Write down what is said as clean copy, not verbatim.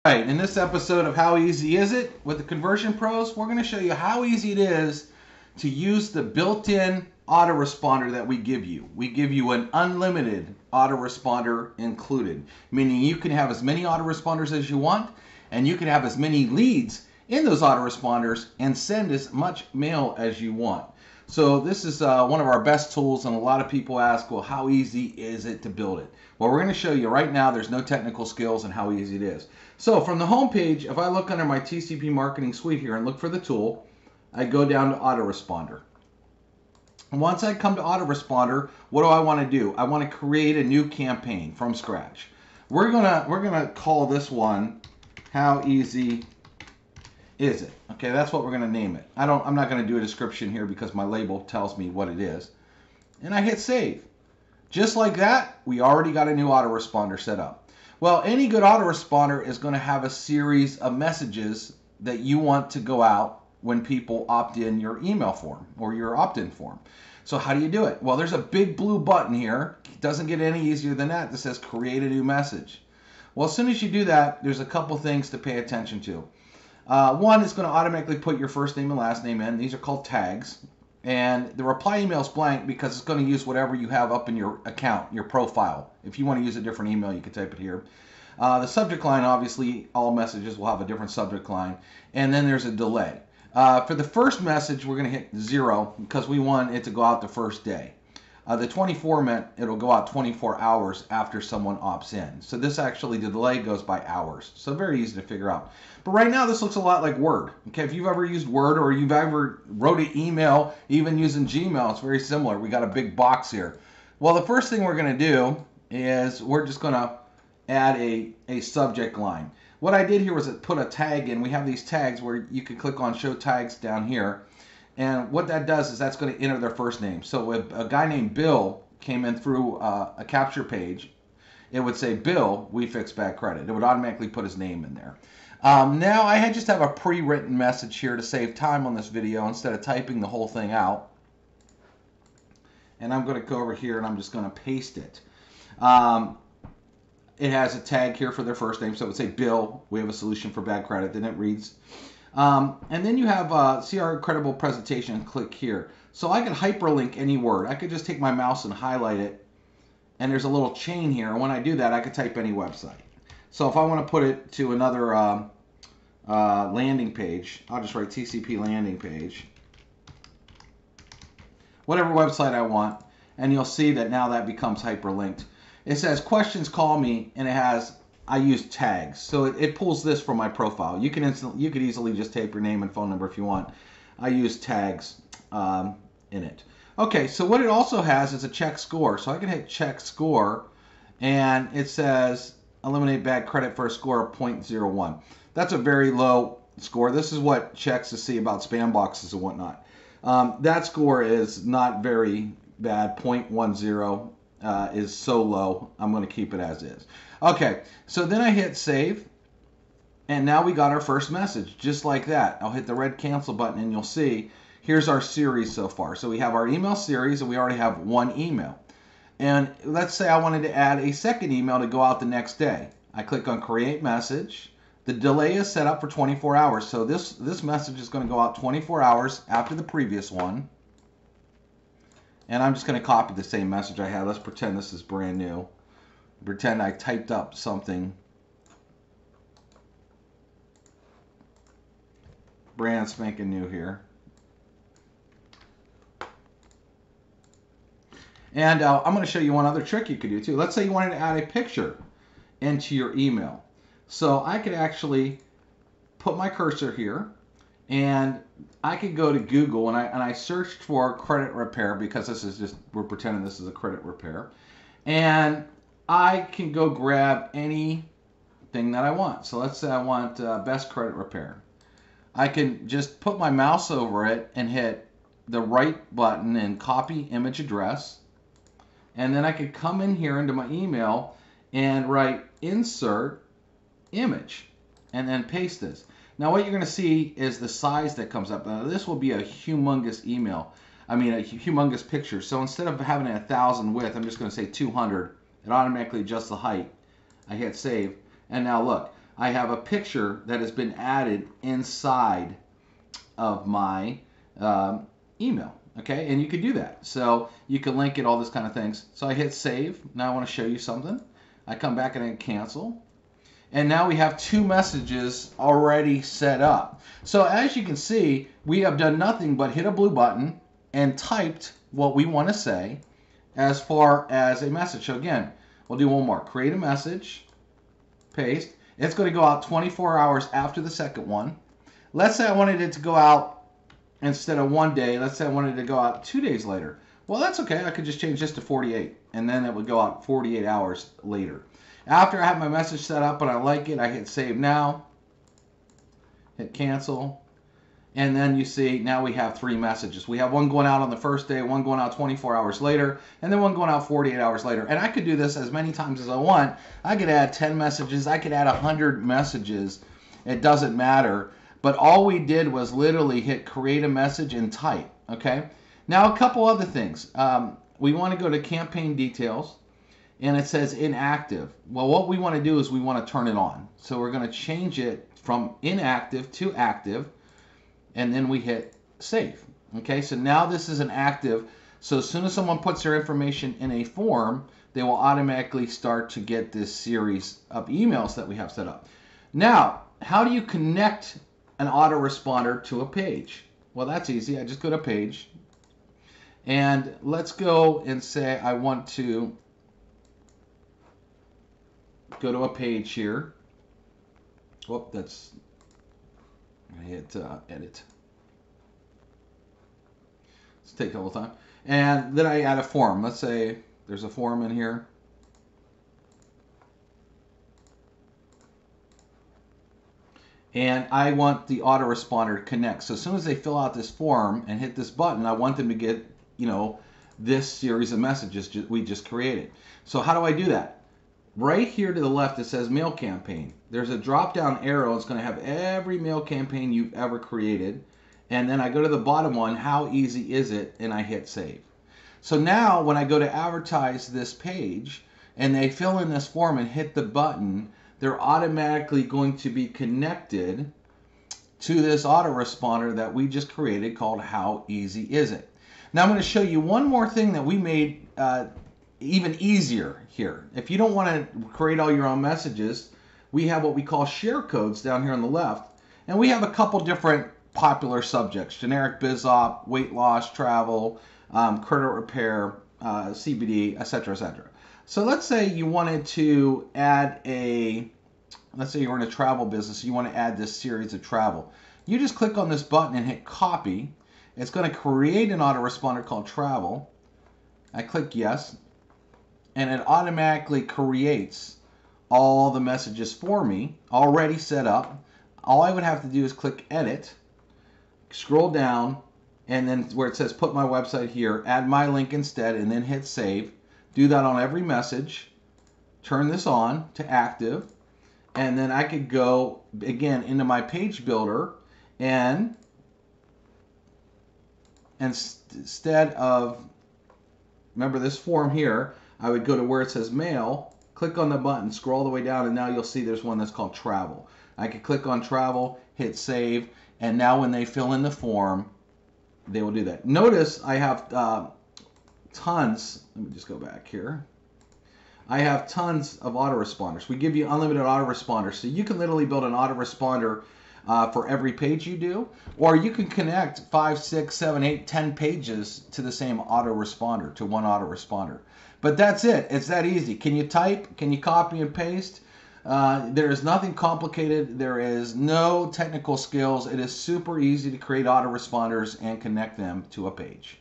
Right, in this episode of How Easy Is It with the Conversion Pros, we're going to show you how easy it is to use the built-in autoresponder that we give you. We give you an unlimited autoresponder included, meaning you can have as many autoresponders as you want, and you can have as many leads in those autoresponders and send as much mail as you want. So this is one of our best tools, and a lot of people ask, well, how easy is it to build it? Well, we're going to show you right now. There's no technical skills and how easy it is. So from the home page, if I look under my TCP marketing suite here and look for the tool, I go down to Autoresponder. And once I come to Autoresponder, what do I want to do? I want to create a new campaign from scratch. We're gonna call this one How Easy Is It? Okay, that's what we're gonna name it. I'm not gonna do a description here because my label tells me what it is. And I hit save. Just like that, we already got a new autoresponder set up. Well, any good autoresponder is going to have a series of messages that you want to go out when people opt in your email form or your opt-in form. So how do you do it? Well, there's a big blue button here. It doesn't get any easier than that says create a new message. Well, as soon as you do that, there's a couple things to pay attention to. One, it's going to automatically put your first name and last name in. These are called tags. And the reply email is blank because it's going to use whatever you have up in your account, your profile. If you want to use a different email, you can type it here. The subject line, obviously, all messages will have a different subject line. And then there's a delay. For the first message, we're going to hit 0 because we want it to go out the first day. The 24 meant it'll go out 24 hours after someone opts in. So this actually, the delay goes by hours. So very easy to figure out. But right now, this looks a lot like Word. Okay, if you've ever used Word or you've ever wrote an email, even using Gmail, it's very similar. We got a big box here. Well, the first thing we're going to do is we're just going to add a subject line. What I did here was put a tag in. We have these tags where you can click on Show Tags down here. And what that does is that's going to enter their first name. So if a guy named Bill came in through a capture page, it would say, Bill, we fixed bad credit. It would automatically put his name in there. Now I just have a pre-written message here to save time on this video instead of typing the whole thing out. And I'm going to go over here and I'm just going to paste it. It has a tag here for their first name. So it would say, Bill, we have a solution for bad credit. Then it reads. And then you have see our credible presentation and click here. So I can hyperlink any word. I could just take my mouse and highlight it. And there's a little chain here. And when I do that, I could type any website. So if I want to put it to another landing page, I'll just write TCP landing page. Whatever website I want. And you'll see that now that becomes hyperlinked. It says questions, call me, and it has I use tags. So it pulls this from my profile. You could easily just type your name and phone number if you want. I use tags in it. Okay, so what it also has is a check score. So I can hit check score, and it says eliminate bad credit for a score of 0.01. That's a very low score. This is what checks to see about spam boxes and whatnot. That score is not very bad. 0.10 is so low. I'm going to keep it as is. Okay, so then I hit save, and now we got our first message, just like that. I'll hit the red cancel button, and you'll see, here's our series so far. So we have our email series, and we already have one email. And let's say I wanted to add a second email to go out the next day. I click on create message. The delay is set up for 24 hours, so this message is going to go out 24 hours after the previous one. And I'm just going to copy the same message I had. Let's pretend this is brand new. Pretend I typed up something brand spanking new here. And I'm going to show you one other trick you could do too. Let's say you wanted to add a picture into your email. So I could actually put my cursor here, and I could go to Google, and I searched for credit repair because this is just, we're pretending this is a credit repair. And I can go grab anything that I want. So let's say I want best credit repair. I can just put my mouse over it and hit the right button and copy image address. And then I could come in here into my email and write insert image and then paste this. Now what you're going to see is the size that comes up. Now this will be a humongous email. I mean a humongous picture. So instead of having a 1,000 width, I'm just going to say 200. It automatically adjusts the height. I hit save, and now look, I have a picture that has been added inside of my email. Okay, and you could do that. So you can link it, all this kind of things. So I hit save. Now I want to show you something. I come back and I cancel. And now we have 2 messages already set up. So as you can see, we have done nothing but hit a blue button and typed what we want to say as far as a message. So again, we'll do one more. Create a message, paste. It's going to go out 24 hours after the second one. Let's say I wanted it to go out instead of 1 day. Let's say I wanted it to go out 2 days later. Well, that's okay. I could just change this to 48, and then it would go out 48 hours later. After I have my message set up and I like it, I hit save now, hit cancel, and then you see now we have 3 messages. We have one going out on the first day, one going out 24 hours later, and then one going out 48 hours later. And I could do this as many times as I want. I could add 10 messages. I could add 100 messages. It doesn't matter. But all we did was literally hit create a message and type. Okay. Now a couple other things. We want to go to campaign details. And it says inactive. Well, what we want to do is we want to turn it on. So we're going to change it from inactive to active, and then we hit save. Okay, so now this is an active. So as soon as someone puts their information in a form, they will automatically start to get this series of emails that we have set up. Now, how do you connect an autoresponder to a page? Well, that's easy. I just go to page, and let's go and say I want to go to a page here. Whoop, that's, I hit edit. Let's take a little time. And then I add a form. Let's say there's a form in here. And I want the autoresponder to connect. So as soon as they fill out this form and hit this button, I want them to get, this series of messages we just created. So how do I do that? Right here to the left, it says mail campaign. There's a drop-down arrow. It's going to have every mail campaign you've ever created. And then I go to the bottom one, how easy is it? And I hit save. So now when I go to advertise this page and they fill in this form and hit the button, they're automatically going to be connected to this autoresponder that we just created called How Easy Is It? Now I'm going to show you one more thing that we made even easier here. If you don't want to create all your own messages, we have what we call share codes down here on the left. And we have a couple different popular subjects: generic biz op, weight loss, travel, credit repair, CBD, etc., etc. So let's say you wanted to add let's say you're in a travel business, you want to add this series of travel. You just click on this button and hit copy. It's going to create an autoresponder called travel. I click yes, and it automatically creates all the messages for me, already set up. All I would have to do is click edit, scroll down, and then where it says put my website here, add my link instead, and then hit save. Do that on every message. Turn this on to active, and then I could go again into my page builder, and instead of, remember this form here, I would go to where it says mail, click on the button, scroll all the way down, and now you'll see there's one that's called travel. I could click on travel, hit save, and now when they fill in the form, they will do that. Notice I have tons, let me just go back here. I have tons of autoresponders. We give you unlimited autoresponders, so you can literally build an autoresponder for every page you do, or you can connect 5, 6, 7, 8, 10 pages to the same autoresponder, to one autoresponder. But that's it. It's that easy. Can you type? Can you copy and paste? There is nothing complicated. There is no technical skills. It is super easy to create autoresponders and connect them to a page.